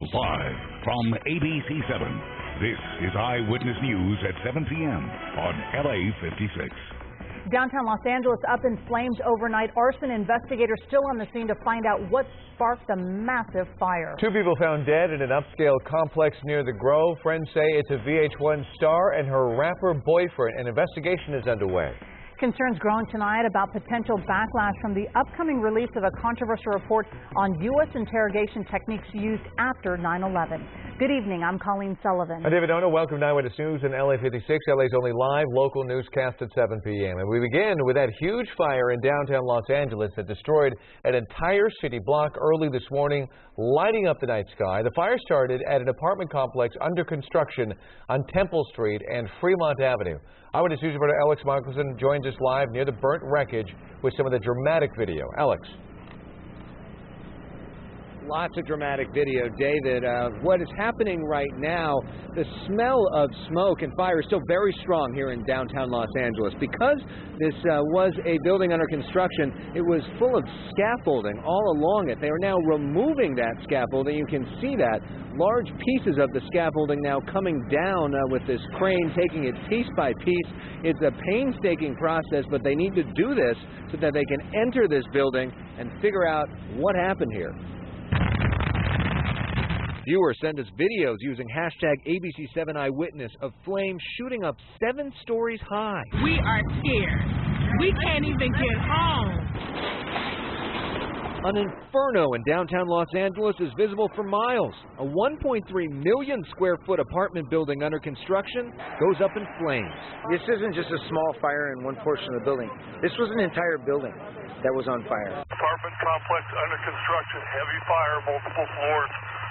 Live from ABC7, this is Eyewitness News at 7 p.m. on LA56. Downtown Los Angeles up in flames overnight. Arson investigators still on the scene to find out what sparked the massive fire. 2 people found dead in an upscale complex near the Grove. Friends say it's a VH1 star and her rapper boyfriend. An investigation is underway. Concerns growing tonight about potential backlash from the upcoming release of a controversial report on U.S. interrogation techniques used after 9/11. Good evening, I'm Colleen Sullivan. I'm David Ono. Welcome to Eyewitness News in LA56, LA's only live local newscast at 7 p.m. And we begin with that huge fire in downtown Los Angeles that destroyed an entire city block early this morning, lighting up the night sky. The fire started at an apartment complex under construction on Temple Street and Fremont Avenue. Eyewitness News reporter Alex Michelson joins us live near the burnt wreckage with some of the dramatic video. Alex. Lots of dramatic video, David. What is happening right now, the smell of smoke and fire is still very strong here in downtown Los Angeles. Because this was a building under construction, it was full of scaffolding all along it. They are now removing that scaffolding. You can see that. Large pieces of the scaffolding now coming down with this crane, taking it piece by piece. It's a painstaking process, but they need to do this so that they can enter this building and figure out what happened here. Viewers send us videos using hashtag ABC7 Eyewitness of flames shooting up 7 stories high. We are scared. We can't even get home. An inferno in downtown Los Angeles is visible for miles. A 1.3 million square foot apartment building under construction goes up in flames. This isn't just a small fire in one portion of the building. This was an entire building that was on fire. Apartment complex under construction, heavy fire, multiple floors.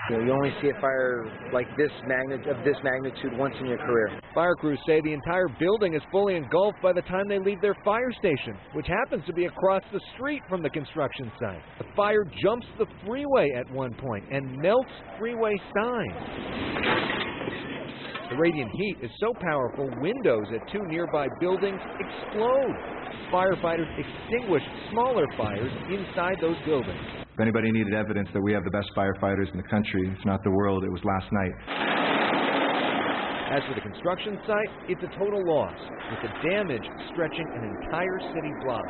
You only see a fire like this magnitude once in your career. Fire crews say the entire building is fully engulfed by the time they leave their fire station, which happens to be across the street from the construction site. The fire jumps the freeway at one point and melts freeway signs. The radiant heat is so powerful, windows at 2 nearby buildings explode. Firefighters extinguish smaller fires inside those buildings. If anybody needed evidence that we have the best firefighters in the country, if not the world, it was last night. As for the construction site, it's a total loss, with the damage stretching an entire city block.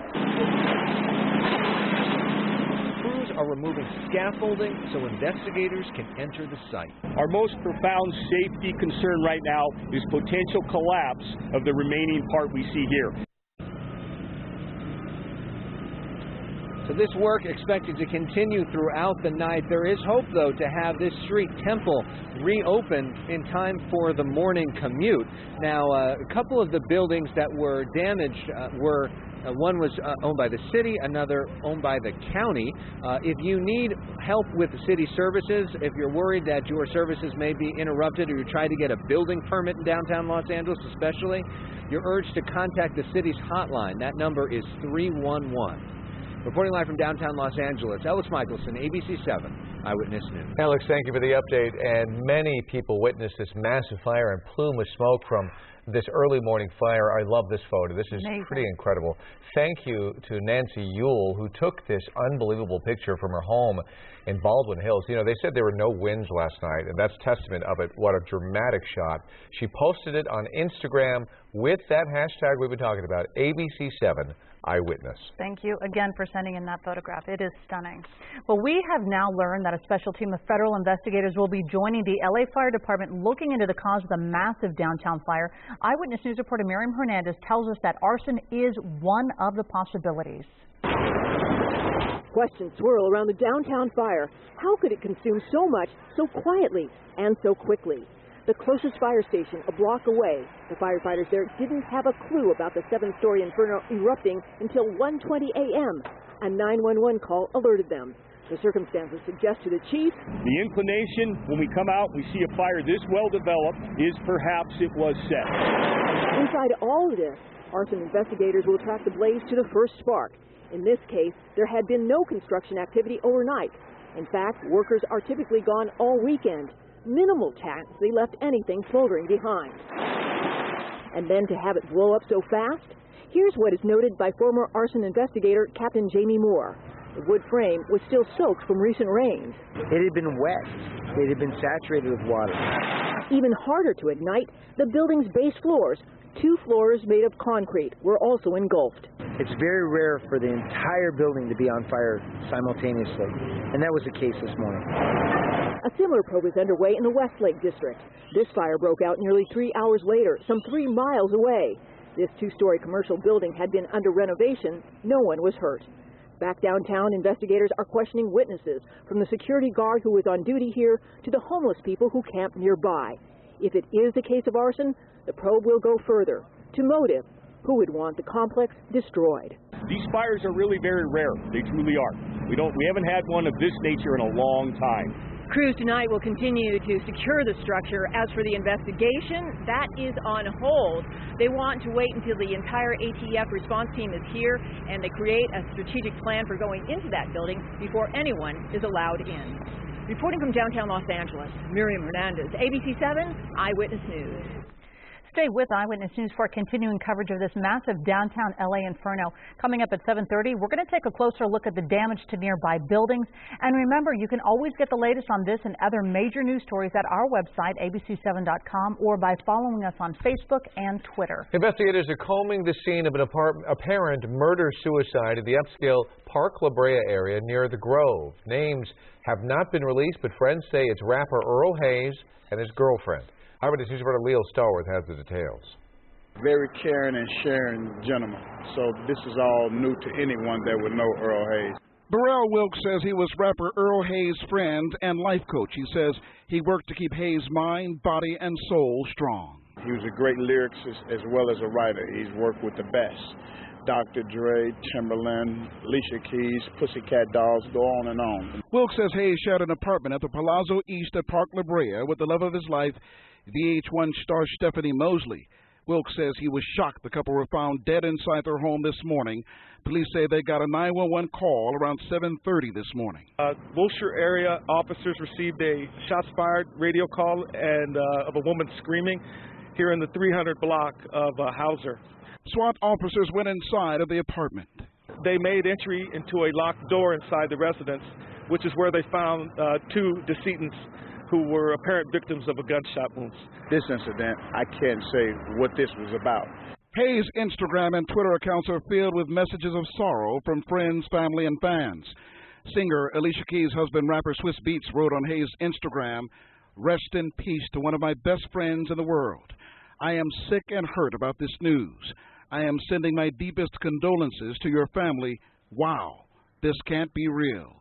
Crews are removing scaffolding so investigators can enter the site. Our most profound safety concern right now is potential collapse of the remaining part we see here. So this work expected to continue throughout the night. There is hope, though, to have this street, Temple, reopened in time for the morning commute. Now, a couple of the buildings that were damaged were one was owned by the city, another owned by the county. If you need help with city services, if you're worried that your services may be interrupted or you try to get a building permit in downtown Los Angeles especially, you're urged to contact the city's hotline. That number is 311. Reporting live from downtown Los Angeles, Alex Michelson, ABC7 Eyewitness News. Alex, thank you for the update. And many people witnessed this massive fire and plume of smoke from this early morning fire. I love this photo. This is pretty incredible. Thank you to Nancy Yule, who took this unbelievable picture from her home in Baldwin Hills. You know, they said there were no winds last night, and that's testament of it. What a dramatic shot. She posted it on Instagram with that hashtag we've been talking about, ABC7 Eyewitness. Thank you again for sending in that photograph. It is stunning. Well, we have now learned that a special team of federal investigators will be joining the LA Fire Department looking into the cause of the massive downtown fire. Eyewitness News reporter Miriam Hernandez tells us that arson is one of the possibilities. Questions swirl around the downtown fire. How could it consume so much so quietly and so quickly? The closest fire station, a block away, the firefighters there didn't have a clue about the 7-story inferno erupting until 1:20 a.m. A 911 call alerted them. The circumstances suggest to the chief, the inclination when we come out, we see a fire this well developed, is perhaps it was set. Inside all of this, arson investigators will track the blaze to the first spark. In this case, there had been no construction activity overnight. In fact, workers are typically gone all weekend. Minimal chance they left anything smoldering behind. And then to have it blow up so fast? Here's what is noted by former arson investigator Captain Jamie Moore. The wood frame was still soaked from recent rains. It had been wet. It had been saturated with water. Even harder to ignite, the building's base floors, 2 floors made of concrete, were also engulfed. It's very rare for the entire building to be on fire simultaneously, and that was the case this morning. A similar probe is underway in the Westlake district. This fire broke out nearly 3 hours later, some 3 miles away. This 2-story commercial building had been under renovation. No one was hurt. Back downtown, investigators are questioning witnesses, from the security guard who was on duty here to the homeless people who camped nearby. If it is a case of arson, the probe will go further to motive. Who would want the complex destroyed? These fires are really very rare. They truly are. We haven't had one of this nature in a long time. Crews tonight will continue to secure the structure. As for the investigation, that is on hold. They want to wait until the entire ATF response team is here and they create a strategic plan for going into that building before anyone is allowed in. Reporting from downtown Los Angeles, Miriam Hernandez, ABC7 Eyewitness News. Stay with Eyewitness News for continuing coverage of this massive downtown LA inferno. Coming up at 7:30, we're going to take a closer look at the damage to nearby buildings. And remember, you can always get the latest on this and other major news stories at our website, ABC7.com, or by following us on Facebook and Twitter. Investigators are combing the scene of an apparent murder-suicide in the upscale Park La Brea area near the Grove. Names have not been released, but friends say it's rapper Earl Hayes and his girlfriend. Eyewitness News reporter Leo Starworth has the details. Very caring and sharing gentleman. So this is all new to anyone that would know Earl Hayes. Burrell Wilkes says he was rapper Earl Hayes' friend and life coach. He says he worked to keep Hayes' mind, body, and soul strong. He was a great lyricist as well as a writer. He's worked with the best. Dr. Dre, Timberland, Alicia Keys, Pussycat Dolls, go on and on. Wilkes says Hayes shared an apartment at the Palazzo East at Park La Brea with the love of his life, VH1 star Stephanie Mosley. Wilkes says he was shocked the couple were found dead inside their home this morning. Police say they got a 911 call around 7:30 this morning. Wilshire area officers received a shots fired radio call and of a woman screaming here in the 300 block of Hauser. SWAT officers went inside of the apartment. They made entry into a locked door inside the residence, which is where they found 2 decedents who were apparent victims of a gunshot wounds. This incident, I can't say what this was about. Hayes' Instagram and Twitter accounts are filled with messages of sorrow from friends, family, and fans. Singer Alicia Keys' husband, rapper Swiss Beats, wrote on Hayes' Instagram, "Rest in peace to one of my best friends in the world. I am sick and hurt about this news. I am sending my deepest condolences to your family. Wow, this can't be real."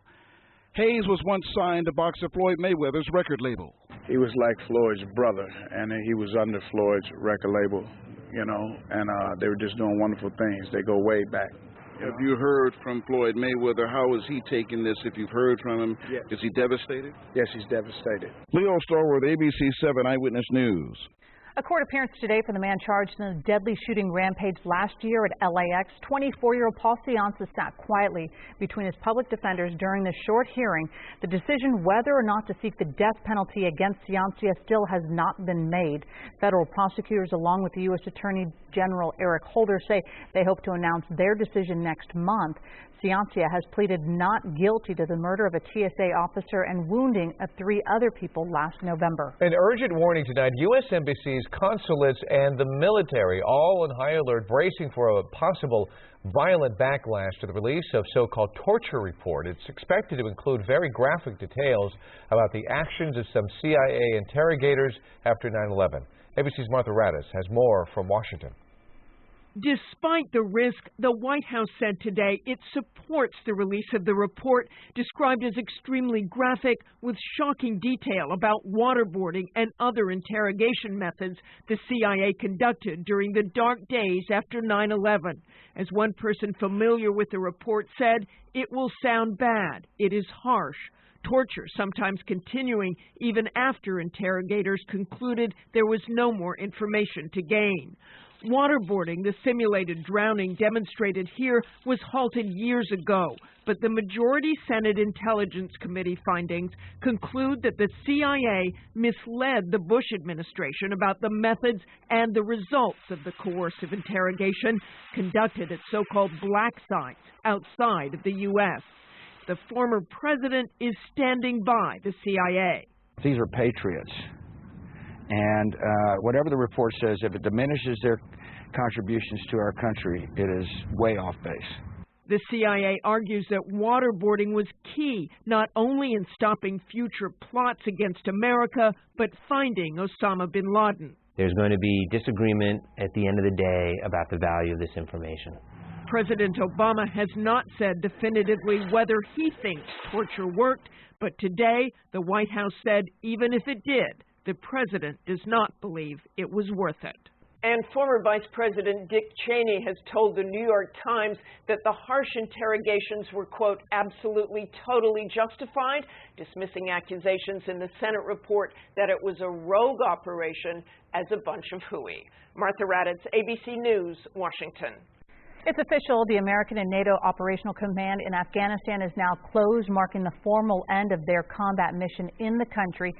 Hayes was once signed to boxer Floyd Mayweather's record label. He was like Floyd's brother, and he was under Floyd's record label, you know, and they were just doing wonderful things. They go way back. Have you heard from Floyd Mayweather? How is he taking this? If you've heard from him, yes. Is he devastated? Yes, he's devastated. Leo Starworth, ABC7 Eyewitness News. A court appearance today for the man charged in a deadly shooting rampage last year at LAX. 24-year-old Paul Ciancia sat quietly between his public defenders during the short hearing. The decision whether or not to seek the death penalty against Ciancia still has not been made. Federal prosecutors, along with the U.S. Attorney General Eric Holder, say they hope to announce their decision next month. Ciancia has pleaded not guilty to the murder of a TSA officer and wounding of 3 other people last November. An urgent warning tonight. U.S. embassies, consulates, and the military all on high alert, bracing for a possible violent backlash to the release of so-called torture report. It's expected to include very graphic details about the actions of some CIA interrogators after 9/11. ABC's Martha Radis has more from Washington. Despite the risk, the White House said today it supports the release of the report, described as extremely graphic, with shocking detail about waterboarding and other interrogation methods the CIA conducted during the dark days after 9/11. As one person familiar with the report said, it will sound bad. It is harsh. Torture sometimes continuing even after interrogators concluded there was no more information to gain. Waterboarding, the simulated drowning demonstrated here, was halted years ago, but the majority Senate Intelligence Committee findings conclude that the CIA misled the Bush administration about the methods and the results of the coercive interrogation conducted at so-called black sites outside of the U.S. The former president is standing by the CIA. These are patriots. And whatever the report says, if it diminishes their contributions to our country, it is way off base. The CIA argues that waterboarding was key, not only in stopping future plots against America, but finding Osama bin Laden. There's going to be disagreement at the end of the day about the value of this information. President Obama has not said definitively whether he thinks torture worked, but today the White House said even if it did, the president does not believe it was worth it. And former Vice President Dick Cheney has told the New York Times that the harsh interrogations were, quote, absolutely, totally justified, dismissing accusations in the Senate report that it was a rogue operation as a bunch of hooey. Martha Raddatz, ABC News, Washington. It's official. The American and NATO Operational Command in Afghanistan is now closed, marking the formal end of their combat mission in the country.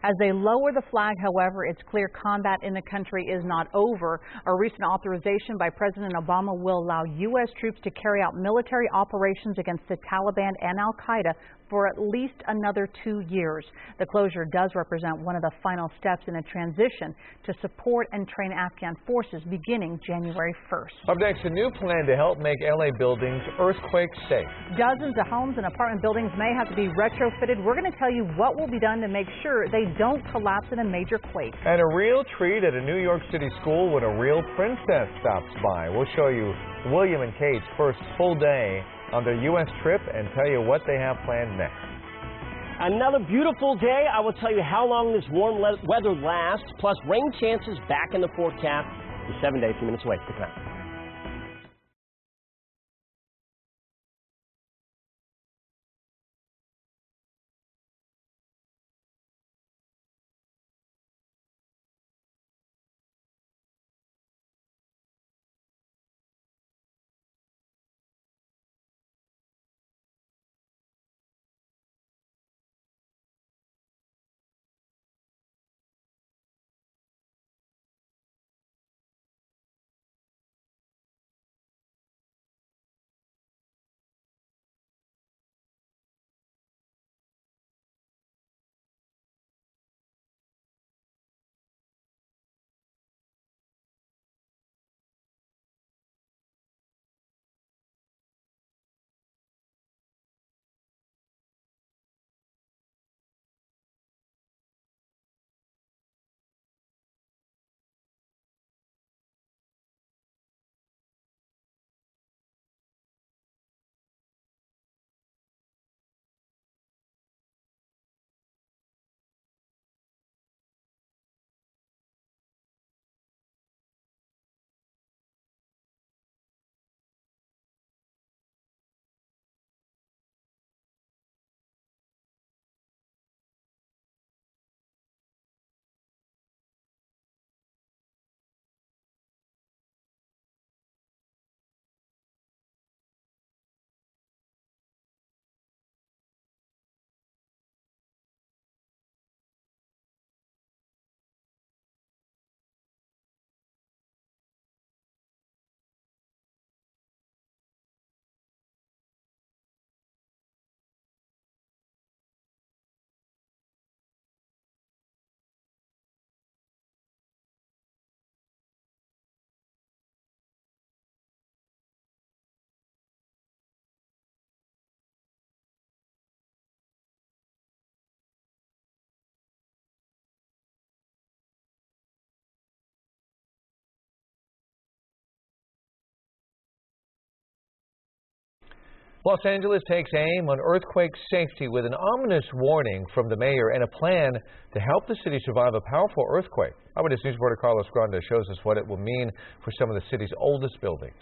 As they lower the flag, however, it's clear combat in the country is not over. A recent authorization by President Obama will allow U.S. troops to carry out military operations against the Taliban and al-Qaeda for at least another 2 years. The closure does represent one of the final steps in a transition to support and train Afghan forces beginning January 1st. Up next, a new plan to help make LA buildings earthquake safe. Dozens of homes and apartment buildings may have to be retrofitted. We're going to tell you what will be done to make sure they don't collapse in a major quake. And a real treat at a New York City school when a real princess stops by. We'll show you William and Kate's first full day on their U.S. trip and tell you what they have planned next. Another beautiful day. I will tell you how long this warm weather lasts, plus rain chances back in the forecast. The 7 day, a few minutes away. Stick around. Los Angeles takes aim on earthquake safety with an ominous warning from the mayor and a plan to help the city survive a powerful earthquake. Eyewitness News reporter Carlos Granda shows us what it will mean for some of the city's oldest buildings.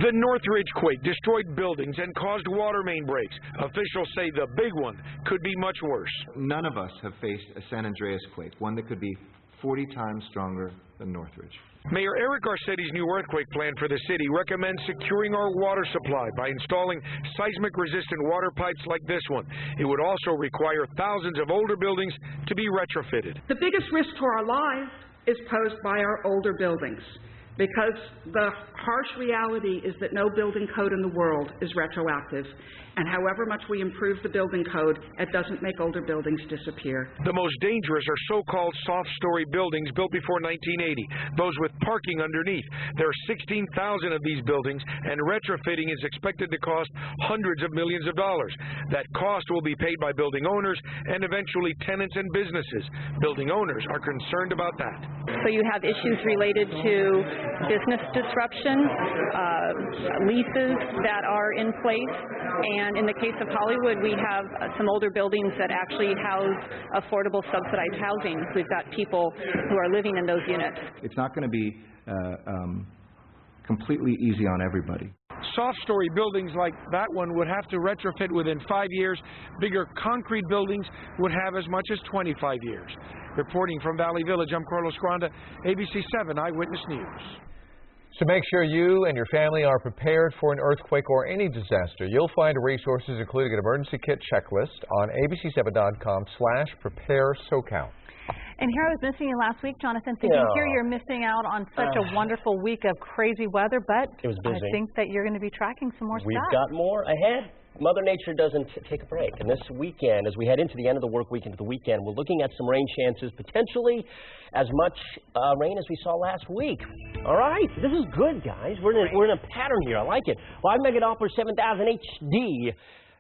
The Northridge quake destroyed buildings and caused water main breaks. Officials say the big one could be much worse. None of us have faced a San Andreas quake, one that could be 40 times stronger than Northridge. Mayor Eric Garcetti's new earthquake plan for the city recommends securing our water supply by installing seismic-resistant water pipes like this one. It would also require thousands of older buildings to be retrofitted. The biggest risk to our lives is posed by our older buildings. because the harsh reality is that no building code in the world is retroactive. And however much we improve the building code, it doesn't make older buildings disappear. The most dangerous are so-called soft-story buildings built before 1980, those with parking underneath. There are 16,000 of these buildings, and retrofitting is expected to cost hundreds of millions of dollars. That cost will be paid by building owners and eventually tenants and businesses. Building owners are concerned about that. So you have issues related to business disruption, leases that are in place, and in the case of Hollywood, we have some older buildings that actually house affordable subsidized housing. We've got people who are living in those units. It's not going to be completely easy on everybody. Soft-story buildings like that one would have to retrofit within 5 years. Bigger concrete buildings would have as much as 25 years. Reporting from Valley Village, I'm Carlos Granda, ABC7 Eyewitness News. So make sure you and your family are prepared for an earthquake or any disaster. You'll find resources including an emergency kit checklist on abc7.com/prepareSoCal. And here I was missing you last week, Jonathan, thinking here you're missing out on such a wonderful week of crazy weather, but it was busy. I think that you're going to be tracking some more We've stuff. got more ahead. Mother Nature doesn't take a break. And this weekend, as we head into the end of the work week into the weekend, we're looking at some rain chances, potentially as much rain as we saw last week. All right, this is good, guys. We're in a pattern here. I like it. Live Mega Doppler 7000 HD.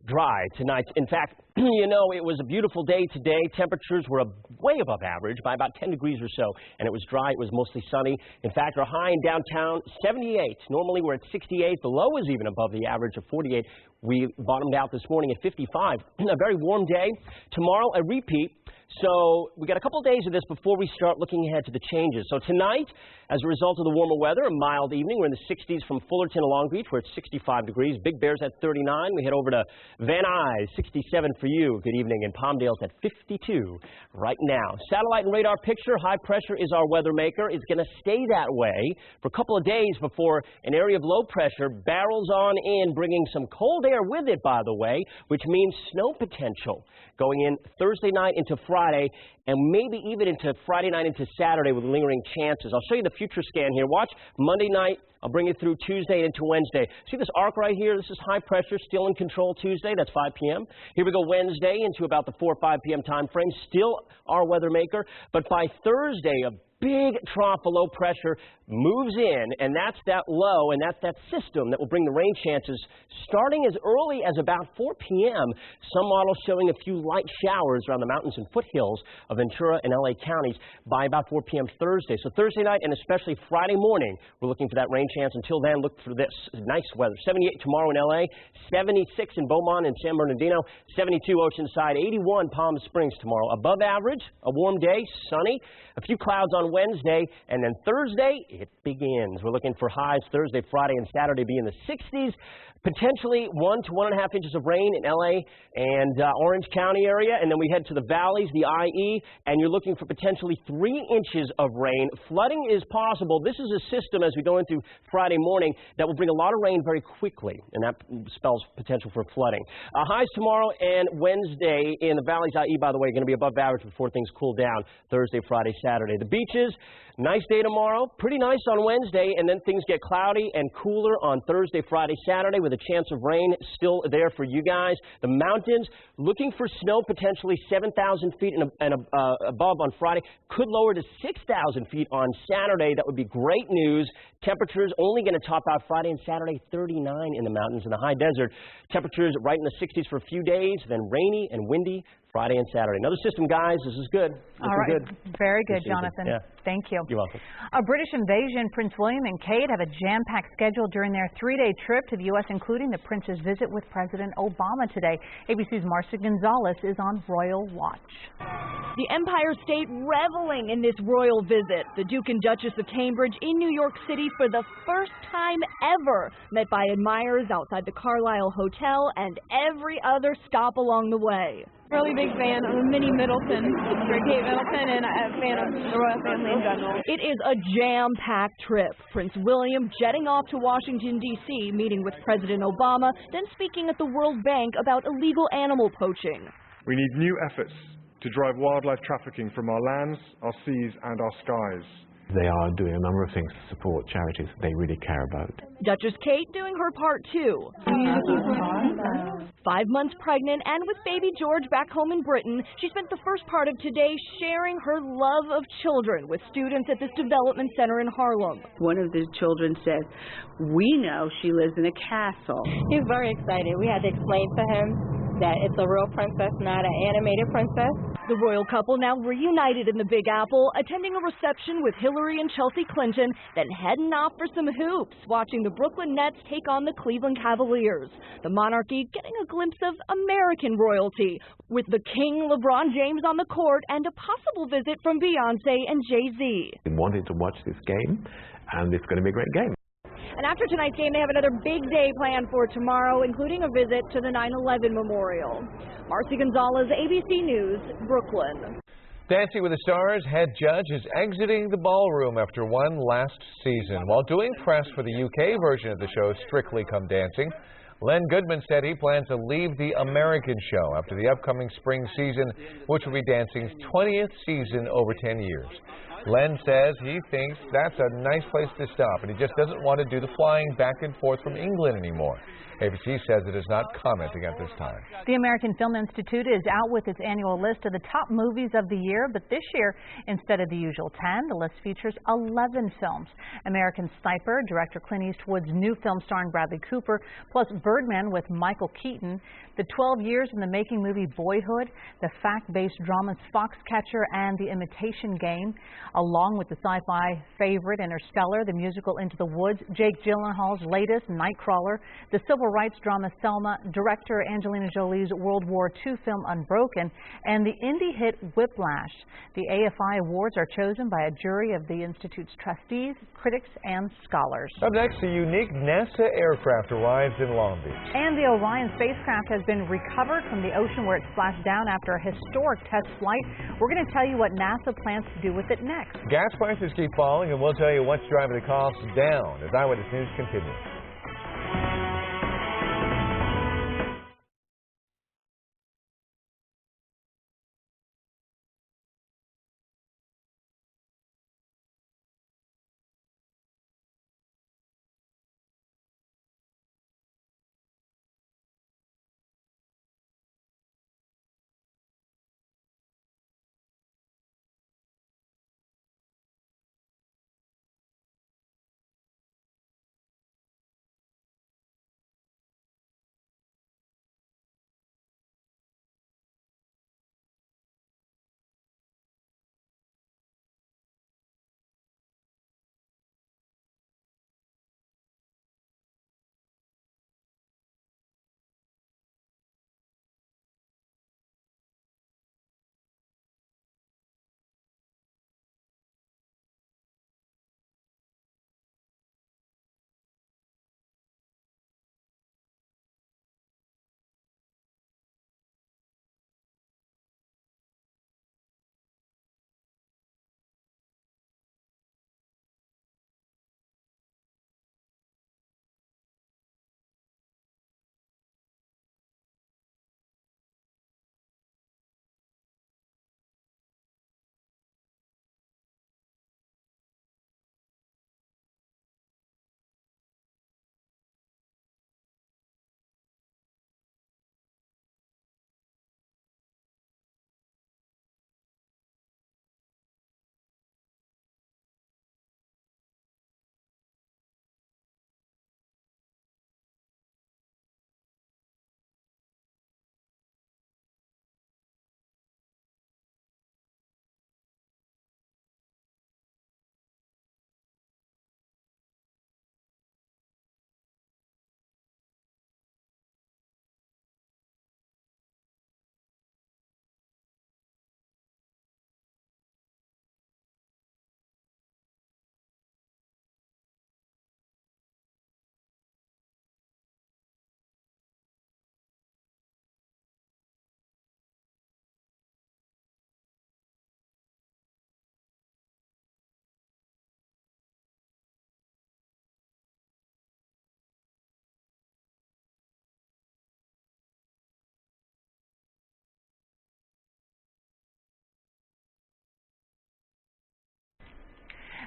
Dry tonight. In fact, you know, it was a beautiful day today. Temperatures were way above average by about 10 degrees or so, and it was dry. It was mostly sunny. In fact, our high in downtown, 78. Normally we're at 68. The low is even above the average of 48. We bottomed out this morning at 55. A very warm day. Tomorrow, a repeat. So we got a couple of days of this before we start looking ahead to the changes. So tonight, as a result of the warmer weather, a mild evening. We're in the 60s from Fullerton to Long Beach. We're at 65 degrees. Big Bear's at 39. We head over to Van Nuys, 67 for you. Good evening. And Palmdale's at 52 right now. Satellite and radar picture. High pressure is our weather maker. It's going to stay that way for a couple of days before an area of low pressure barrels on in, bringing some cold air with it, by the way, which means snow potential going in Thursday night into Friday, and maybe even into Friday night into Saturday with lingering chances. I'll show you the future scan here. Watch Monday night. I'll bring it through Tuesday into Wednesday. See this arc right here? This is high pressure, still in control Tuesday. That's 5 p.m. Here we go Wednesday into about the 4 or 5 p.m. time frame. Still our weather maker. But by Thursday, a big trough of low pressure moves in, and that's that low, and that's that system that will bring the rain chances starting as early as about 4 p.m. Some models showing a few light showers around the mountains and foothills of Ventura and LA counties by about 4 p.m. Thursday. So Thursday night and especially Friday morning, we're looking for that rain chance. Until then, look for this nice weather. 78 tomorrow in LA, 76 in Beaumont and San Bernardino, 72 Oceanside, 81 Palm Springs tomorrow. Above average, a warm day, sunny, a few clouds on Wednesday, and then Thursday, it begins. We're looking for highs Thursday, Friday, and Saturday be in the 60s. Potentially 1 to 1.5 inches of rain in LA and Orange County area, and then we head to the valleys, the IE, and you're looking for potentially 3 inches of rain. Flooding is possible. This is a system as we go into Friday morning that will bring a lot of rain very quickly, and that spells potential for flooding. Highs tomorrow and Wednesday in the valleys, IE, by the way, going to be above average before things cool down Thursday, Friday, Saturday. The beaches, nice day tomorrow, pretty nice on Wednesday, and then things get cloudy and cooler on Thursday, Friday, Saturday with a chance of rain still there for you guys. The mountains, looking for snow potentially 7,000 feet and above on Friday. Could lower to 6,000 feet on Saturday. That would be great news. Temperatures only going to top out Friday and Saturday, 39 in the mountains. In the high desert, temperatures right in the 60s for a few days, then rainy and windy Friday and Saturday. Another system, guys. This is good. All right. Good. Very good, Jonathan. Yeah. Thank you. You're welcome. A British invasion. Prince William and Kate have a jam-packed schedule during their 3-day trip to the U.S., including the prince's visit with President Obama today. ABC's Marcia Gonzalez is on Royal Watch. The Empire State reveling in this royal visit. The Duke and Duchess of Cambridge in New York City for the first time ever, met by admirers outside the Carlisle Hotel and every other stop along the way. Really big fan. I'm a mini Middleton for Kate Middleton, and a fan of the royal family in general. It is a jam-packed trip. Prince William jetting off to Washington, D.C., meeting with President Obama, then speaking at the World Bank about illegal animal poaching. We need new efforts to drive wildlife trafficking from our lands, our seas, and our skies. They are doing a number of things to support charities that they really care about. Duchess Kate doing her part too. 5 months pregnant and with baby George back home in Britain, she spent the first part of today sharing her love of children with students at this development center in Harlem. One of the children said, "We know she lives in a castle." He's very excited. We had to explain to him that it's a real princess, not an animated princess. The royal couple now reunited in the Big Apple, attending a reception with Hillary and Chelsea Clinton, then heading off for some hoops, watching the Brooklyn Nets take on the Cleveland Cavaliers. The monarchy getting a glimpse of American royalty, with the King LeBron James on the court and a possible visit from Beyonce and Jay-Z. We wanted to watch this game, and it's going to be a great game. And after tonight's game, they have another big day planned for tomorrow, including a visit to the 9/11 Memorial. Marcy Gonzalez, ABC News, Brooklyn. Dancing with the Stars head judge is exiting the ballroom after one last season. While doing press for the UK version of the show, Strictly Come Dancing, Len Goodman said he plans to leave the American show after the upcoming spring season, which will be Dancing's 20th season over 10 years. Len says he thinks that's a nice place to stop, and he just doesn't want to do the flying back and forth from England anymore. ABC says it is not commenting at this time. The American Film Institute is out with its annual list of the top movies of the year, but this year, instead of the usual 10, the list features 11 films. American Sniper, director Clint Eastwood's new film starring Bradley Cooper, plus Birdman with Michael Keaton, the 12 years in the making movie Boyhood, the fact-based dramas Foxcatcher and The Imitation Game, along with the sci-fi favorite Interstellar, the musical Into the Woods, Jake Gyllenhaal's latest Nightcrawler, the civil rights drama Selma, director Angelina Jolie's World War II film Unbroken, and the indie hit Whiplash. The AFI Awards are chosen by a jury of the Institute's trustees, critics, and scholars. Up next, a unique NASA aircraft arrives in Long Beach. And the Orion spacecraft has been recovered from the ocean where it splashed down after a historic test flight. We're going to tell you what NASA plans to do with it next. Gas prices keep falling, and we'll tell you what's driving the costs down as Eyewitness News continues.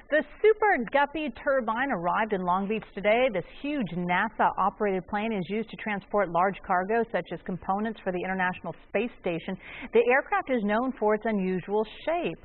The Super Guppy turbine arrived in Long Beach today. This huge NASA-operated plane is used to transport large cargo, such as components for the International Space Station. The aircraft is known for its unusual shape.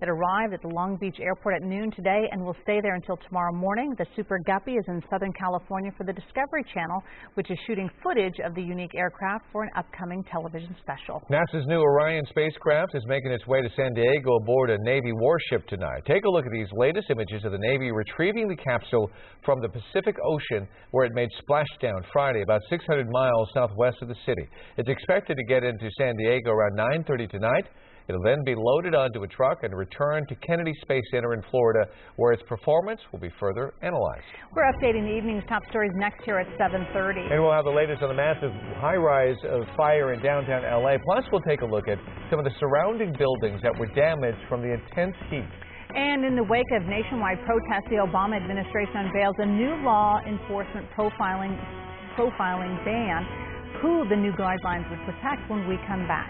It arrived at the Long Beach airport at noon today and will stay there until tomorrow morning. The Super Guppy is in Southern California for the Discovery Channel, which is shooting footage of the unique aircraft for an upcoming television special. NASA's new Orion spacecraft is making its way to San Diego aboard a Navy warship tonight. Take a look at these latest images of the Navy retrieving the capsule from the Pacific Ocean, where it made splashdown Friday about 600 miles southwest of the city. It's expected to get into San Diego around 9:30 tonight. It'll then be loaded onto a truck and returned to Kennedy Space Center in Florida, where its performance will be further analyzed. We're updating the evening's top stories next here at 7:30. And we'll have the latest on the massive high-rise of fire in downtown LA. Plus, we'll take a look at some of the surrounding buildings that were damaged from the intense heat. And in the wake of nationwide protests, the Obama administration unveils a new law enforcement profiling ban. Who the new guidelines would protect when we come back.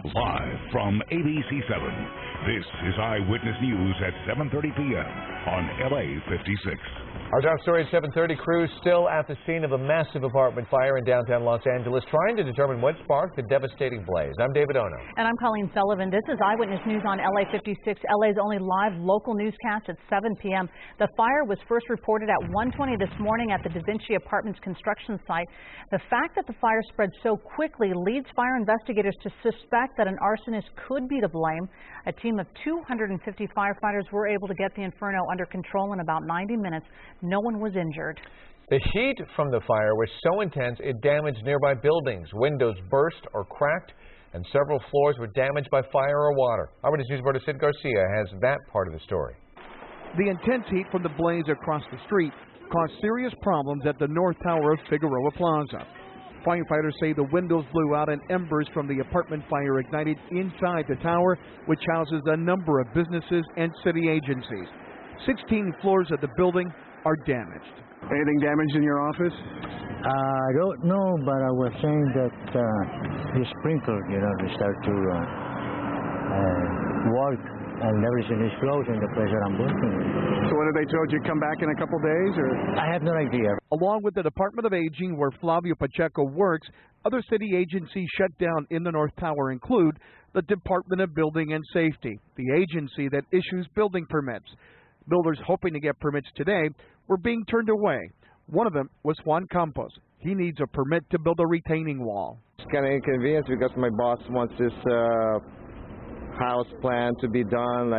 Live from ABC7, this is Eyewitness News at 7:30 p.m. on LA56. Our top story at 7:30, crews still at the scene of a massive apartment fire in downtown Los Angeles, trying to determine what sparked the devastating blaze. I'm David Ono. And I'm Colleen Sullivan. This is Eyewitness News on LA56, LA's only live local newscast at 7 p.m. The fire was first reported at 1:20 this morning at the Da Vinci Apartments construction site. The fact that the fire spread so quickly leads fire investigators to suspect that an arsonist could be to blame. A team of 250 firefighters were able to get the inferno under control in about 90 minutes. No one was injured. The heat from the fire was so intense it damaged nearby buildings. Windows burst or cracked, and several floors were damaged by fire or water. Eyewitness News reporter Sid Garcia has that part of the story. The intense heat from the blaze across the street caused serious problems at the north tower of Figueroa Plaza. Firefighters say the windows blew out and embers from the apartment fire ignited inside the tower, which houses a number of businesses and city agencies. 16 floors of the building are damaged. Anything damaged in your office? I don't know, but I was saying that the sprinkler, they start to work, and everything is closed in the place that I'm working. So what have they told you, come back in a couple days? Or? I have no idea. Along with the Department of Aging, where Flavio Pacheco works, other city agencies shut down in the North Tower include the Department of Building and Safety, the agency that issues building permits. Builders hoping to get permits today were being turned away. One of them was Juan Campos. He needs a permit to build a retaining wall. It's kind of inconvenient because my boss wants this house plan to be done,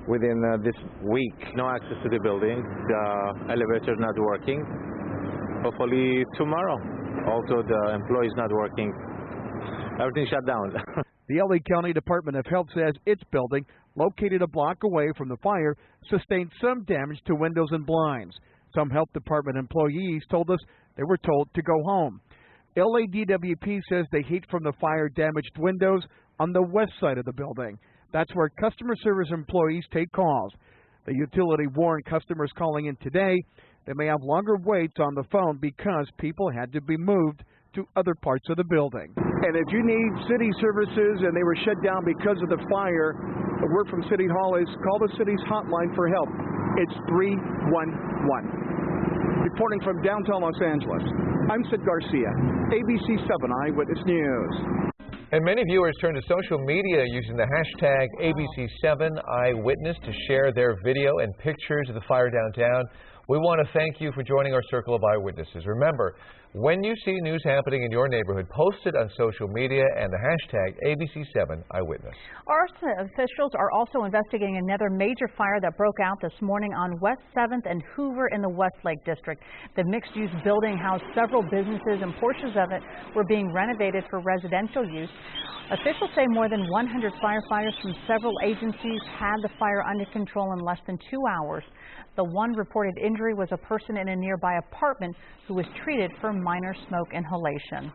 within this week. No access to the building. The elevator not working. Hopefully tomorrow. Also, the employees not working. Everything shut down. The LA County Department of Health says its building, located a block away from the fire, sustained some damage to windows and blinds. Some health department employees told us they were told to go home. LADWP says the heat from the fire damaged windows on the west side of the building. That's where customer service employees take calls. The utility warned customers calling in today they may have longer waits on the phone because people had to be moved to other parts of the building. And if you need city services and they were shut down because of the fire, the word from City Hall is call the city's hotline for help. It's 311. Reporting from downtown Los Angeles, I'm Sid Garcia, ABC7 Eyewitness News. And many viewers turn to social media using the hashtag ABC7 Eyewitness to share their video and pictures of the fire downtown. We want to thank you for joining our circle of eyewitnesses. Remember, when you see news happening in your neighborhood, post it on social media and the hashtag ABC7 Eyewitness. Arson officials are also investigating another major fire that broke out this morning on West 7th and Hoover in the Westlake District. The mixed-use building housed several businesses and portions of it were being renovated for residential use. Officials say more than 100 firefighters from several agencies had the fire under control in less than 2 hours. The one reported injury was a person in a nearby apartment who was treated for minor smoke inhalation.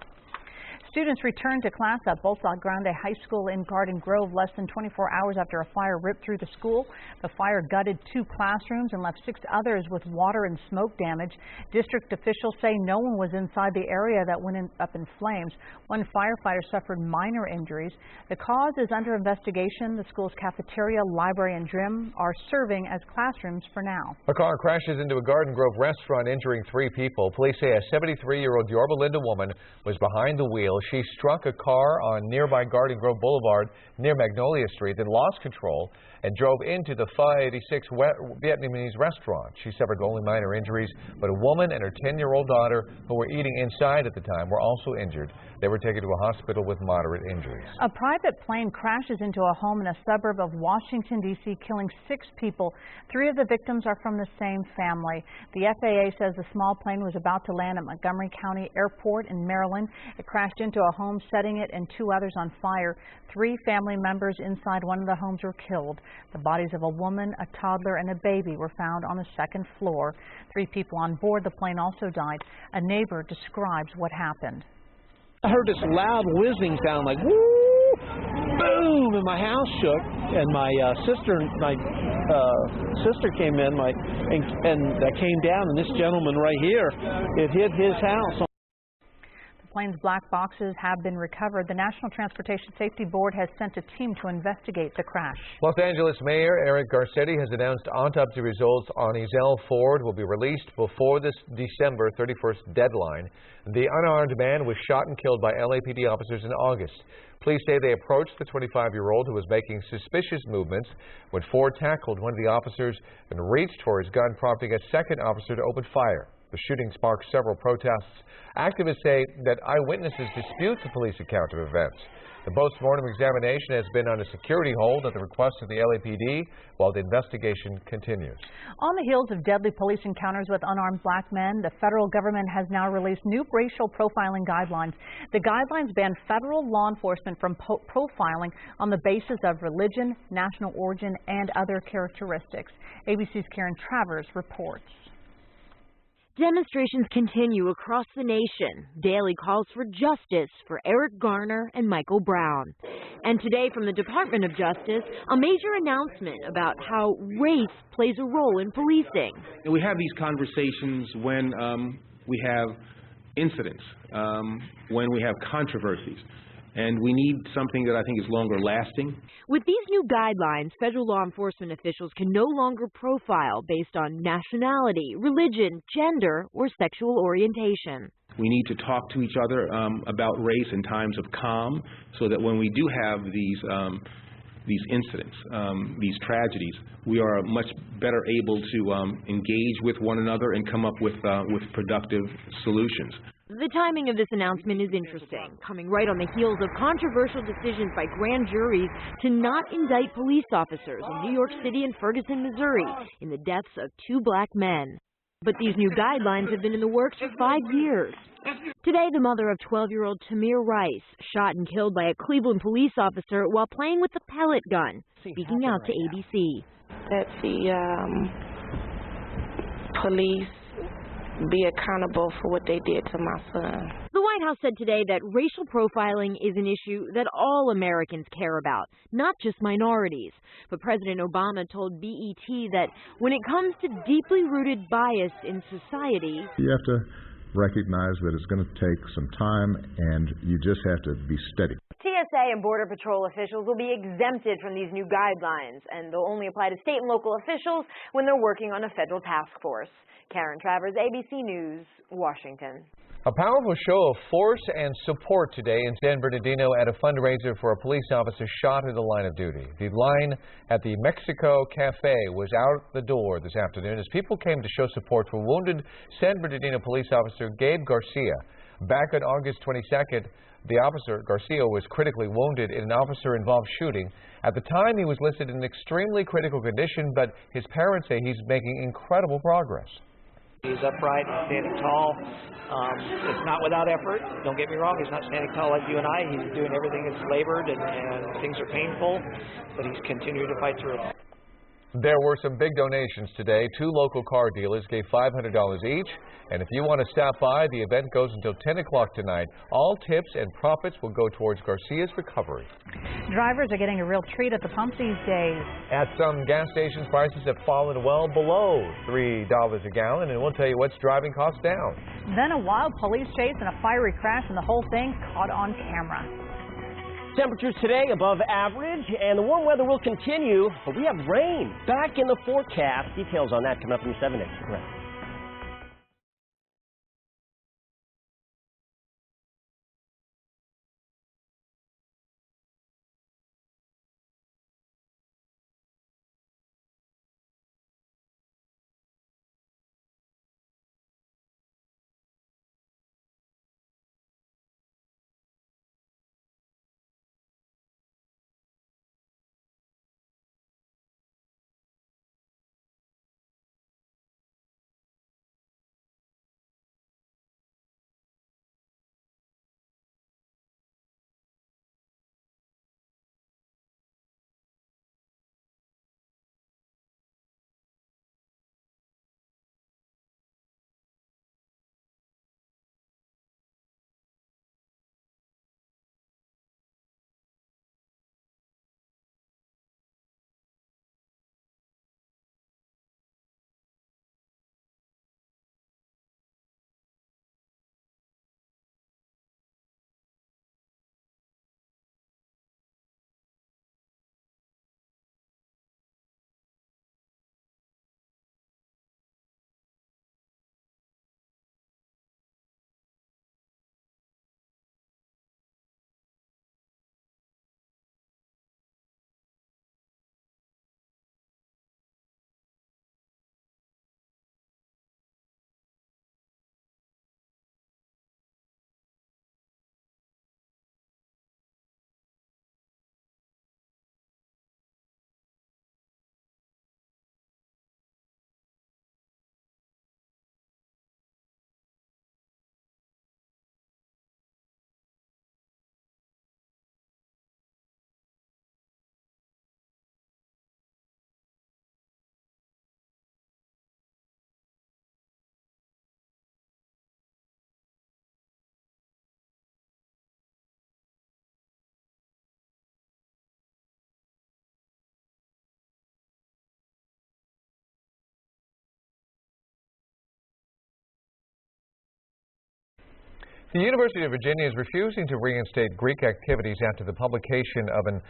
Students returned to class at Bolsa Grande High School in Garden Grove less than 24 hours after a fire ripped through the school. The fire gutted 2 classrooms and left 6 others with water and smoke damage. District officials say no one was inside the area that went up in flames. One firefighter suffered minor injuries. The cause is under investigation. The school's cafeteria, library, and gym are serving as classrooms for now. A car crashes into a Garden Grove restaurant, injuring 3 people. Police say a 73-year-old Yorba Linda woman was behind the wheel. She struck a car on nearby Garden Grove Boulevard near Magnolia Street, then lost control and drove into the 586 Vietnamese restaurant. She suffered only minor injuries, but a woman and her 10-year-old daughter, who were eating inside at the time, were also injured. They were taken to a hospital with moderate injuries. A private plane crashes into a home in a suburb of Washington, D.C., killing 6 people. 3 of the victims are from the same family. The FAA says the small plane was about to land at Montgomery County Airport in Maryland. It crashed into a home, setting it and 2 others on fire. 3 family members inside one of the homes were killed. The bodies of a woman, a toddler, and a baby were found on the 2nd floor. 3 people on board the plane also died. A neighbor describes what happened. I heard this loud whizzing sound, like woo, boom, and my house shook. And my sister came in, and that came down, and this gentleman right here, it hit his house. The plane's black boxes have been recovered. The National Transportation Safety Board has sent a team to investigate the crash. Los Angeles Mayor Eric Garcetti has announced autopsy results on Ezell Ford will be released before this December 31st deadline. The unarmed man was shot and killed by LAPD officers in August. Police say they approached the 25-year-old who was making suspicious movements when Ford tackled one of the officers and reached for his gun, prompting a second officer to open fire. The shooting sparked several protests. Activists say that eyewitnesses dispute the police account of events. The post-mortem examination has been on a security hold at the request of the LAPD while the investigation continues. On the heels of deadly police encounters with unarmed black men, the federal government has now released new racial profiling guidelines. The guidelines ban federal law enforcement from profiling on the basis of religion, national origin, and other characteristics. ABC's Karen Travers reports. Demonstrations continue across the nation. Daily calls for justice for Eric Garner and Michael Brown. And today from the Department of Justice, a major announcement about how race plays a role in policing. We have these conversations when we have incidents, when we have controversies. And we need something that I think is longer lasting. With these new guidelines, federal law enforcement officials can no longer profile based on nationality, religion, gender, or sexual orientation. We need to talk to each other about race in times of calm so that when we do have these incidents, these tragedies, we are much better able to engage with one another and come up with productive solutions. The timing of this announcement is interesting, coming right on the heels of controversial decisions by grand juries to not indict police officers in New York City and Ferguson, Missouri, in the deaths of 2 black men. But these new guidelines have been in the works for 5 years. Today, the mother of 12-year-old Tamir Rice, shot and killed by a Cleveland police officer while playing with a pellet gun, speaking out to ABC. That the police be accountable for what they did to my son. The White House said today that racial profiling is an issue that all Americans care about, not just minorities. But President Obama told BET that when it comes to deeply rooted bias in society, you have to recognize that it's going to take some time and you just have to be steady. TSA and Border Patrol officials will be exempted from these new guidelines, and they'll only apply to state and local officials when they're working on a federal task force. Karen Travers, ABC News, Washington. A powerful show of force and support today in San Bernardino at a fundraiser for a police officer shot in the line of duty. The line at the Mexico Cafe was out the door this afternoon as people came to show support for wounded San Bernardino police officer Gabe Garcia. Back on August 22nd, the officer, Garcia, was critically wounded in an officer-involved shooting. At the time, he was listed in extremely critical condition, but his parents say he's making incredible progress. He's upright and standing tall. It's not without effort. Don't get me wrong. He's not standing tall like you and I. He's doing everything that's labored and things are painful, but he's continuing to fight through it. There were some big donations today. 2 local car dealers gave $500 each. And if you want to stop by, the event goes until 10 o'clock tonight. All tips and profits will go towards Garcia's recovery. Drivers are getting a real treat at the pump these days. At some gas stations, prices have fallen well below $3 a gallon, and we'll tell you what's driving costs down. Then a wild police chase and a fiery crash, and the whole thing caught on camera. Temperatures today above average, and the warm weather will continue, but we have rain back in the forecast. Details on that coming up in 7 days. The University of Virginia is refusing to reinstate Greek activities after the publication of an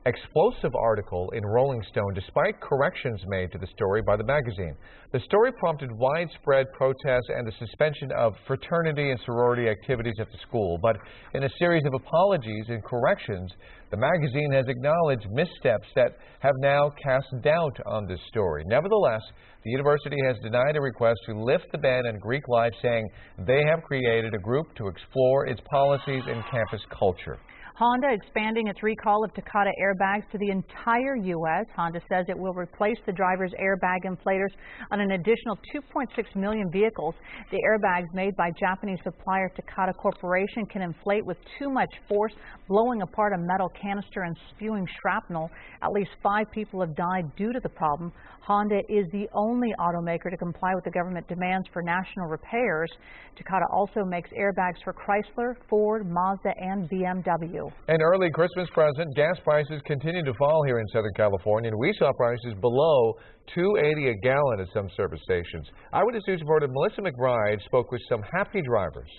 explosive article in Rolling Stone, despite corrections made to the story by the magazine. The story prompted widespread protests and the suspension of fraternity and sorority activities at the school. But in a series of apologies and corrections, the magazine has acknowledged missteps that have now cast doubt on this story. Nevertheless, the university has denied a request to lift the ban on Greek life, saying they have created a group to explore its policies and campus culture. Honda expanding its recall of Takata airbags to the entire U.S. Honda says it will replace the driver's airbag inflators on an additional 2.6 million vehicles. The airbags made by Japanese supplier Takata Corporation can inflate with too much force, blowing apart a metal canister and spewing shrapnel. At least 5 people have died due to the problem. Honda is the only automaker to comply with the government demands for national repairs. Takata also makes airbags for Chrysler, Ford, Mazda, and BMW. An early Christmas present, gas prices continue to fall here in Southern California, and we saw prices below $2.80 a gallon at some service stations. Eyewitness News reporter Melissa McBride spoke with some happy drivers.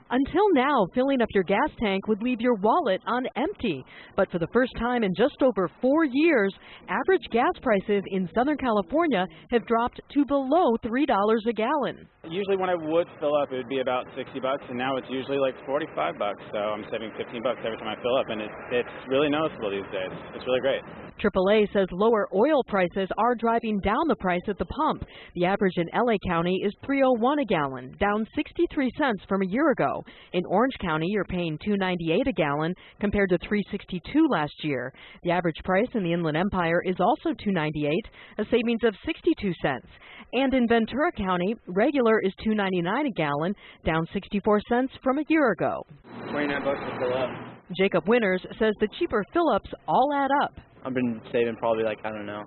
Until now, filling up your gas tank would leave your wallet on empty. But for the first time in just over 4 years, average gas prices in Southern California have dropped to below $3 a gallon. Usually when I would fill up, it would be about $60, and now it's usually like $45. So I'm saving $15 every time I fill up, and it's really noticeable these days. It's really great. AAA says lower oil prices are driving down the price at the pump. The average in LA County is $3.01 a gallon, down 63 cents from a year ago. In Orange County, you're paying $2.98 a gallon compared to $3.62 last year. The average price in the Inland Empire is also $2.98, a savings of 62 cents. And in Ventura County, regular is $2.99 a gallon, down 64 cents from a year ago. $29 to fill up. Jacob Winters says the cheaper fill-ups all add up. I've been saving probably like, I don't know,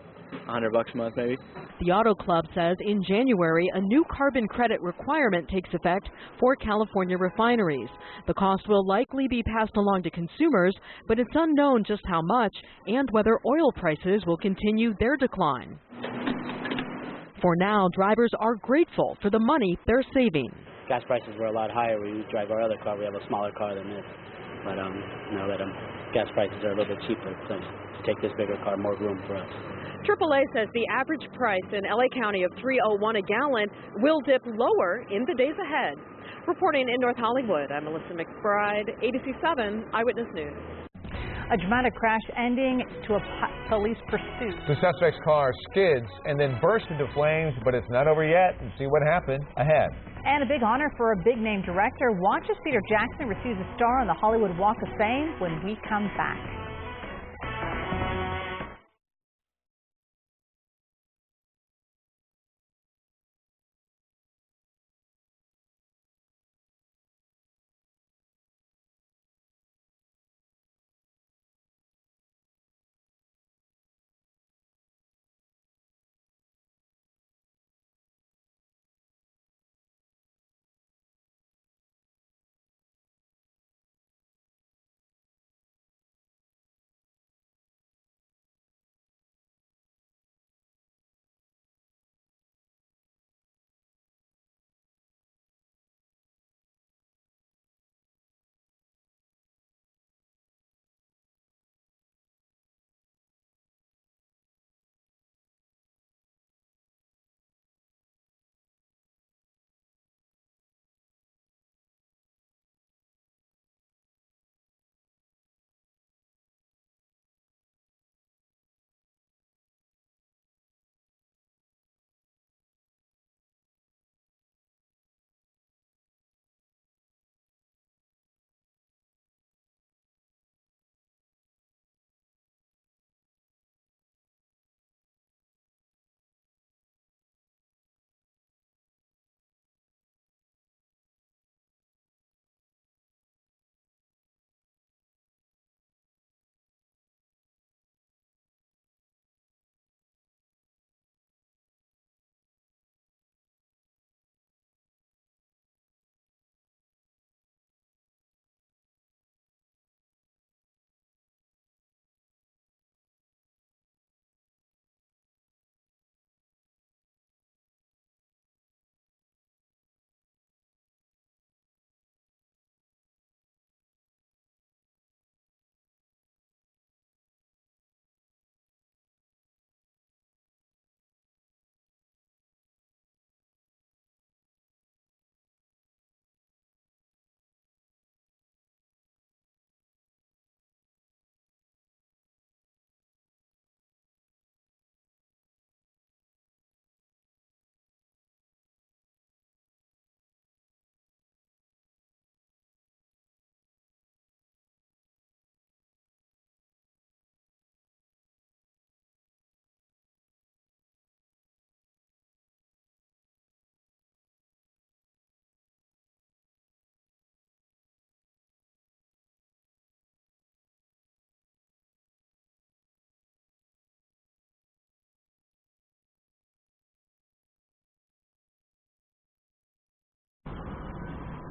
$100 a month maybe. The Auto Club says in January, a new carbon credit requirement takes effect for California refineries. The cost will likely be passed along to consumers, but it's unknown just how much and whether oil prices will continue their decline. For now, drivers are grateful for the money they're saving. Gas prices were a lot higher. We drive our other car. We have a smaller car than this. But now that gas prices are a little bit cheaper, to take this bigger car, more room for us. AAA says the average price in LA County of $3.01 a gallon will dip lower in the days ahead. Reporting in North Hollywood, I'm Melissa McBride, ABC7 Eyewitness News. A dramatic crash ending to a police pursuit. The suspect's car skids and then burst into flames, but it's not over yet. And see what happened ahead. And a big honor for a big-name director. Watch as Peter Jackson receives a star on the Hollywood Walk of Fame when we come back.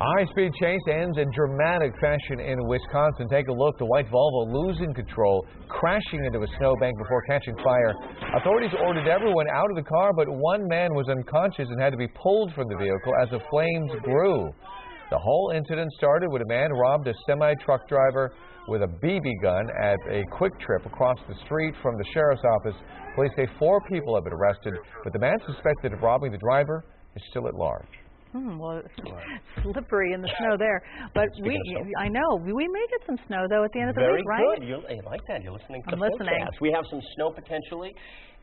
High-speed chase ends in dramatic fashion in Wisconsin. Take a look. The white Volvo losing control, crashing into a snowbank before catching fire. Authorities ordered everyone out of the car, but one man was unconscious and had to be pulled from the vehicle as the flames grew. The whole incident started when a man robbed a semi-truck driver with a BB gun at a quick trip across the street from the sheriff's office. Police say 4 people have been arrested, but the man suspected of robbing the driver is still at large. Well, slippery in the snow there. But I know, we may get some snow, though, at the end of the week, right? Very good. You like that. You're listening to the listening. forecast. We have some snow potentially,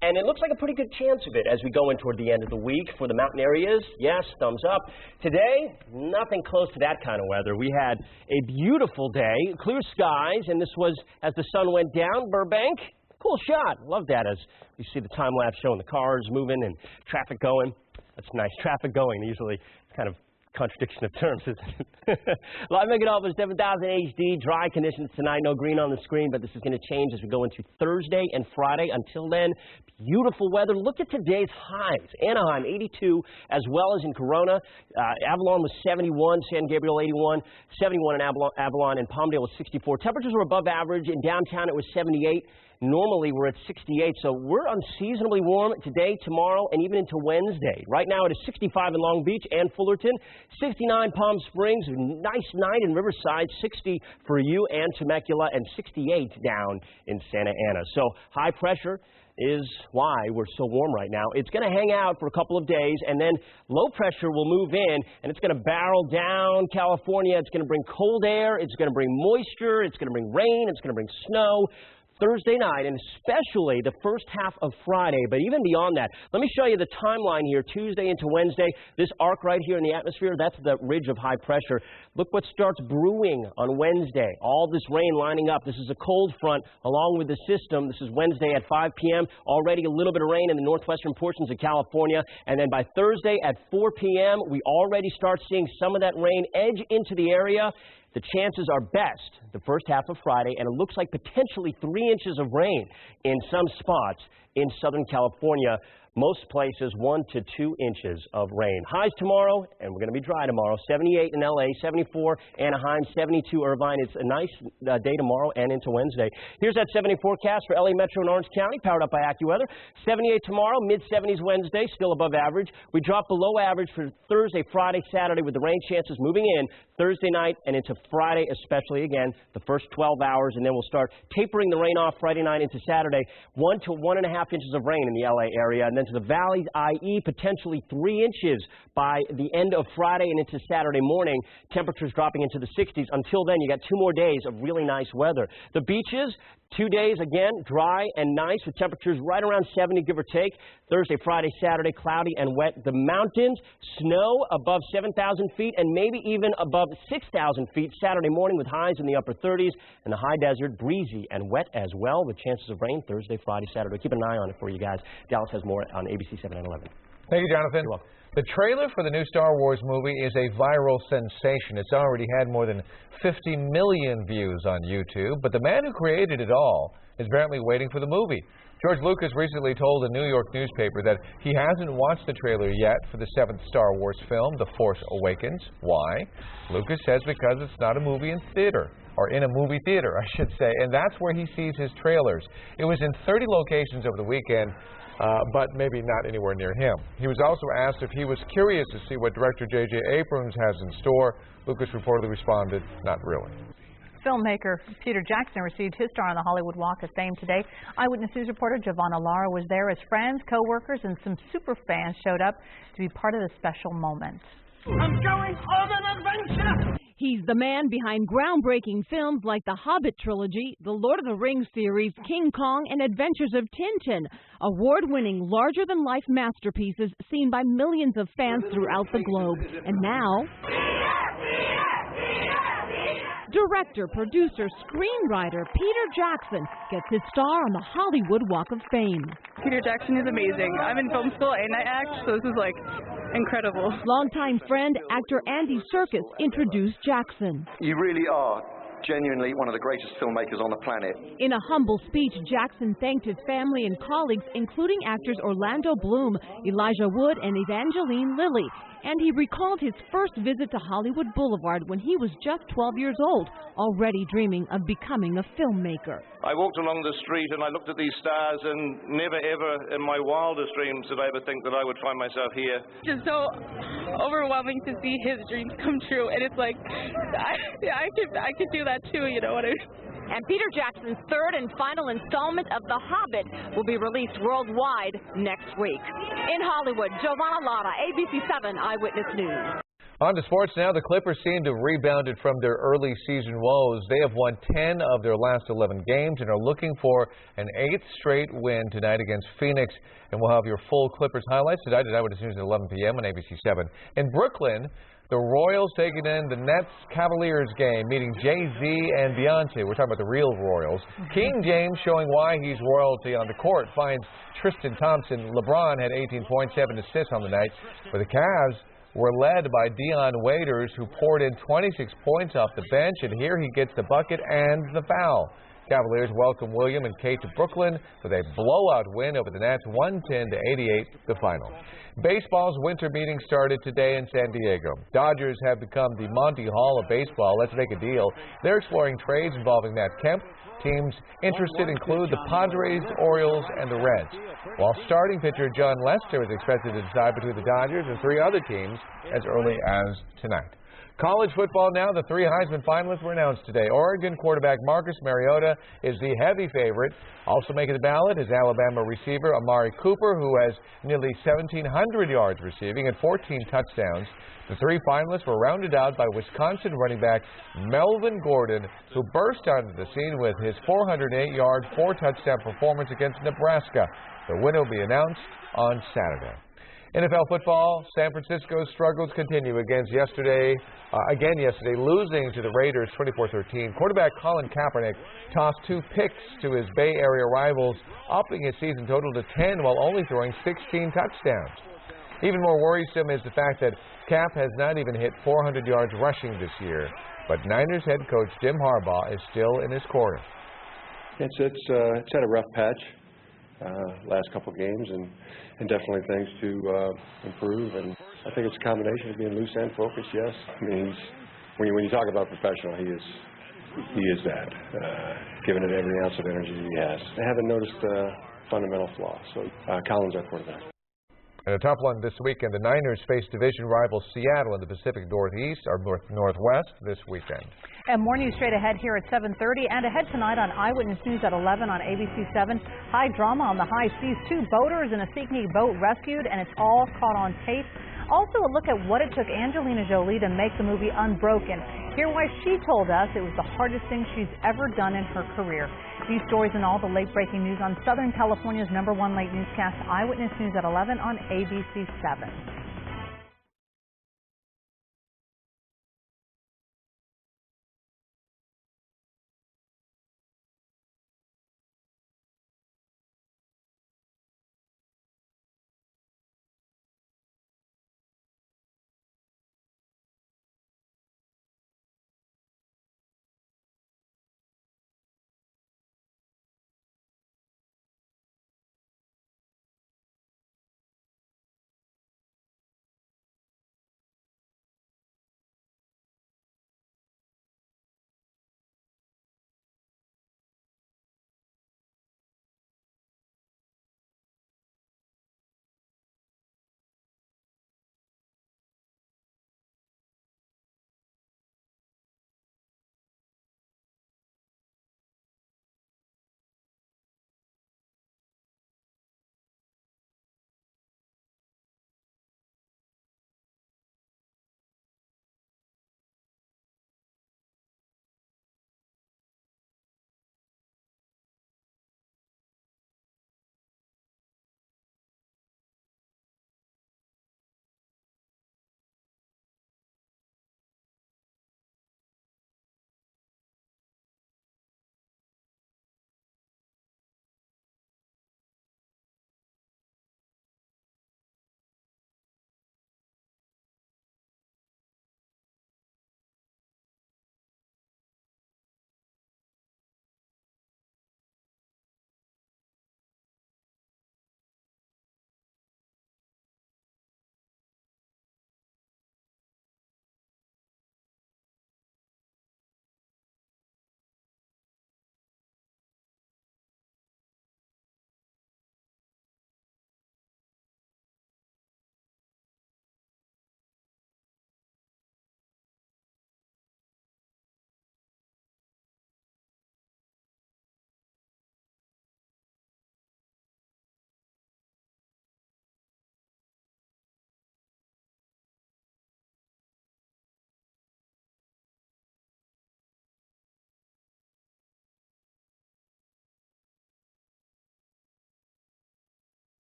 and it looks like a pretty good chance of it as we go in toward the end of the week. For the mountain areas, yes, thumbs up. Today, nothing close to that kind of weather. We had a beautiful day, clear skies, and this was as the sun went down. Burbank, cool shot. Love that as you see the time-lapse showing the cars moving and traffic going. That's nice. Traffic going. Usually it's kind of contradiction of terms, isn't it? Live making off with 7,000 HD. Dry conditions tonight. No green on the screen, but this is going to change as we go into Thursday and Friday. Until then, beautiful weather. Look at today's highs. Anaheim, 82, as well as in Corona. Avalon was 71. San Gabriel, 81. 71 in Avalon, and Palmdale was 64. Temperatures were above average. In downtown, it was 78. Normally, we're at 68, so we're unseasonably warm today, tomorrow, and even into Wednesday. Right now, it is 65 in Long Beach and Fullerton, 69 Palm Springs, nice night in Riverside, 60 for you and Temecula, and 68 down in Santa Ana. So high pressure is why we're so warm right now. It's going to hang out for a couple of days, and then low pressure will move in, and it's going to barrel down California. It's going to bring cold air. It's going to bring moisture. It's going to bring rain. It's going to bring snow. Thursday night, and especially the first half of Friday, but even beyond that. Let me show you the timeline here, Tuesday into Wednesday. This arc right here in the atmosphere, that's the ridge of high pressure. Look what starts brewing on Wednesday. All this rain lining up. This is a cold front along with the system. This is Wednesday at 5 p.m. Already a little bit of rain in the northwestern portions of California. And then by Thursday at 4 p.m., we already start seeing some of that rain edge into the area. The chances are best the first half of Friday, and it looks like potentially 3 inches of rain in some spots in Southern California. Most places 1 to 2 inches of rain. Highs tomorrow, and we're going to be dry tomorrow. 78 in LA, 74 Anaheim, 72 Irvine. It's a nice day tomorrow and into Wednesday. Here's that 70 forecast for LA Metro and Orange County, powered up by AccuWeather. 78 tomorrow, mid-70s Wednesday, still above average. We drop below average for Thursday, Friday, Saturday, with the rain chances moving in Thursday night and into Friday, especially again the first 12 hours, and then we'll start tapering the rain off Friday night into Saturday. 1 to 1.5 inches of rain in the LA area, and then to the valleys, i.e. potentially 3 inches by the end of Friday and into Saturday morning. Temperatures dropping into the 60s. Until then, you got 2 more days of really nice weather. The beaches, 2 days again, dry and nice with temperatures right around 70, give or take. Thursday, Friday, Saturday, cloudy and wet. The mountains, snow above 7,000 feet and maybe even above 6,000 feet Saturday morning with highs in the upper 30s. And the high desert, breezy and wet as well with chances of rain Thursday, Friday, Saturday. Keep an eye on it for you guys. Dallas has more on ABC7 at 11. Thank you, Jonathan. You're welcome. The trailer for the new Star Wars movie is a viral sensation. It's already had more than 50 million views on YouTube, but the man who created it all is apparently waiting for the movie. George Lucas recently told a New York newspaper that he hasn't watched the trailer yet for the 7th Star Wars film, The Force Awakens. Why? Lucas says because it's not a movie in theater, or in a movie theater, I should say, and that's where he sees his trailers. It was in 30 locations over the weekend, but maybe not anywhere near him. He was also asked if he was curious to see what director J.J. Abrams has in store. Lucas reportedly responded, not really. Filmmaker Peter Jackson received his star on the Hollywood Walk of Fame today. Eyewitness News reporter Giovanna Lara was there as friends, co-workers, and some super fans showed up to be part of the special moment. I'm going on an adventure! He's the man behind groundbreaking films like the Hobbit trilogy, the Lord of the Rings series, King Kong, and Adventures of Tintin. Award-winning, larger-than-life masterpieces seen by millions of fans throughout the globe. And now, director, producer, screenwriter Peter Jackson gets his star on the Hollywood Walk of Fame. Peter Jackson is amazing. I'm in film school and I act, so this is like incredible. Longtime friend, actor Andy Serkis introduced Jackson. You really are genuinely one of the greatest filmmakers on the planet. In a humble speech, Jackson thanked his family and colleagues, including actors Orlando Bloom, Elijah Wood, and Evangeline Lilly. And he recalled his first visit to Hollywood Boulevard when he was just 12 years old, already dreaming of becoming a filmmaker. I walked along the street and I looked at these stars, and never ever in my wildest dreams did I ever think that I would find myself here. Just so overwhelming to see his dreams come true, and it's like, I could do that too, you know what I mean? And Peter Jackson's third and final installment of The Hobbit will be released worldwide next week. In Hollywood, Giovanna Lara, ABC7 Eyewitness News. On to sports now. The Clippers seem to have rebounded from their early season woes. They have won 10 of their last 11 games and are looking for an 8th straight win tonight against Phoenix. And we'll have your full Clippers highlights tonight at Eyewitness News at 11 p.m. on ABC7. In Brooklyn, the Royals taking in the Nets-Cavaliers game, meeting Jay-Z and Beyonce. We're talking about the real Royals. King James showing why he's royalty on the court. Finds Tristan Thompson. LeBron had 18 points, 7 assists on the night. But the Cavs were led by Dion Waiters, who poured in 26 points off the bench. And here he gets the bucket and the foul. Cavaliers welcome William and Kate to Brooklyn with a blowout win over the Nets, 110-88, the final. Baseball's winter meeting started today in San Diego. Dodgers have become the Monty Hall of baseball. Let's make a deal. They're exploring trades involving Matt Kemp. Teams interested include the Padres, Orioles, and the Reds. While starting pitcher John Lester is expected to decide between the Dodgers and 3 other teams as early as tonight. College football now. The 3 Heisman finalists were announced today. Oregon quarterback Marcus Mariota is the heavy favorite. Also making the ballot is Alabama receiver Amari Cooper, who has nearly 1,700 yards receiving and 14 touchdowns. The 3 finalists were rounded out by Wisconsin running back Melvin Gordon, who burst onto the scene with his 408-yard, 4-touchdown performance against Nebraska. The winner will be announced on Saturday. NFL football, San Francisco's struggles continue again yesterday, losing to the Raiders 24-13. Quarterback Colin Kaepernick tossed 2 picks to his Bay Area rivals, upping his season total to 10 while only throwing 16 touchdowns. Even more worrisome is the fact that Cap has not even hit 400 yards rushing this year. But Niners head coach Jim Harbaugh is still in his corner. It's had a rough patch last couple games, and definitely things to improve. And I think it's a combination of being loose and focused. Yes, I mean, when you talk about professional, he is that, giving it every ounce of energy he has. I haven't noticed fundamental flaws. So Colin's our quarterback. And a tough one this weekend. The Niners face division rival Seattle in the Pacific Northeast or Northwest this weekend. And more news straight ahead here at 7:30 and ahead tonight on Eyewitness News at 11 on ABC7. High drama on the high seas. 2 boaters in a sinking boat rescued, and it's all caught on tape. Also a look at what it took Angelina Jolie to make the movie Unbroken. Hear why she told us it was the hardest thing she's ever done in her career. These stories and all the late-breaking news on Southern California's #1 late newscast, Eyewitness News at 11 on ABC7.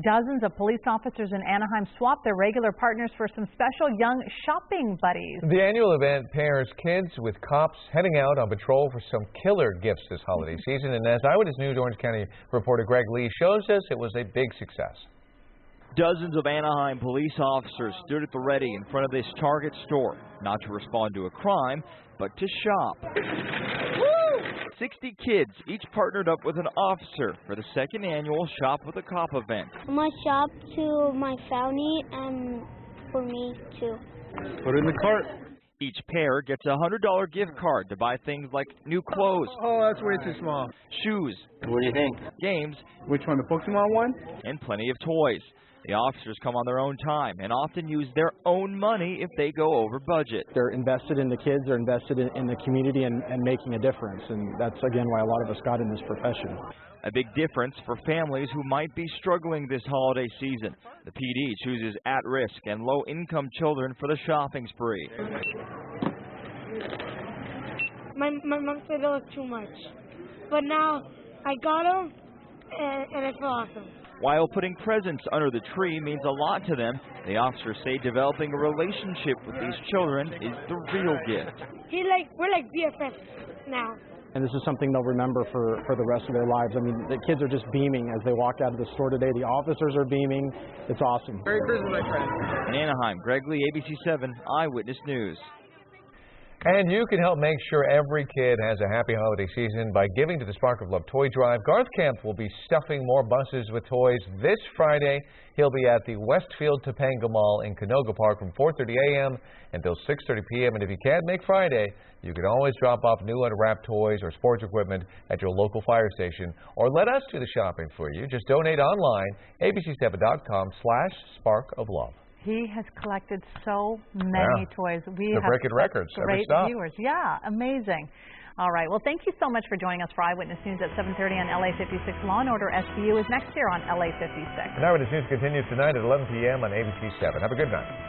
Dozens of police officers in Anaheim swapped their regular partners for some special young shopping buddies. The annual event pairs kids with cops heading out on patrol for some killer gifts this holiday season. And as Eyewitness News Orange County reporter Greg Lee shows us, it was a big success. Dozens of Anaheim police officers stood at the ready in front of this Target store, not to respond to a crime, but to shop. 60 kids each partnered up with an officer for the second annual Shop with a Cop event. I'm going to shop to my family and for me too. Put it in the cart. Each pair gets a $100 gift card to buy things like new clothes. Oh, that's way too small. Shoes. What do you think? Games. Which one, the Pokemon one? And plenty of toys. The officers come on their own time and often use their own money if they go over budget. They're invested in the kids, they're invested in the community and making a difference. And that's, again, why a lot of us got in this profession. A big difference for families who might be struggling this holiday season. The PD chooses at-risk and low-income children for the shopping spree. My mom said it was too much. But now I got them and I feel awesome. While putting presents under the tree means a lot to them, the officers say developing a relationship with these children is the real gift. We're like BFFs now. And this is something they'll remember for the rest of their lives. I mean, the kids are just beaming as they walk out of the store today. The officers are beaming. It's awesome. Merry Christmas, my friend. In Anaheim, Greg Lee, ABC7, Eyewitness News. And you can help make sure every kid has a happy holiday season by giving to the Spark of Love Toy Drive. Garth Kemp will be stuffing more buses with toys this Friday. He'll be at the Westfield Topanga Mall in Canoga Park from 4:30 a.m. until 6:30 p.m. And if you can't make Friday, you can always drop off new unwrapped toys or sports equipment at your local fire station. Or let us do the shopping for you. Just donate online, abc7.com/sparkoflove. He has collected so many toys. They're breaking records. Great viewers. Yeah, amazing. All right. Well, thank you so much for joining us for Eyewitness News at 7:30 on LA56. Law & Order SVU is next here on LA56. And Eyewitness News continues tonight at 11 p.m. on ABC7. Have a good night.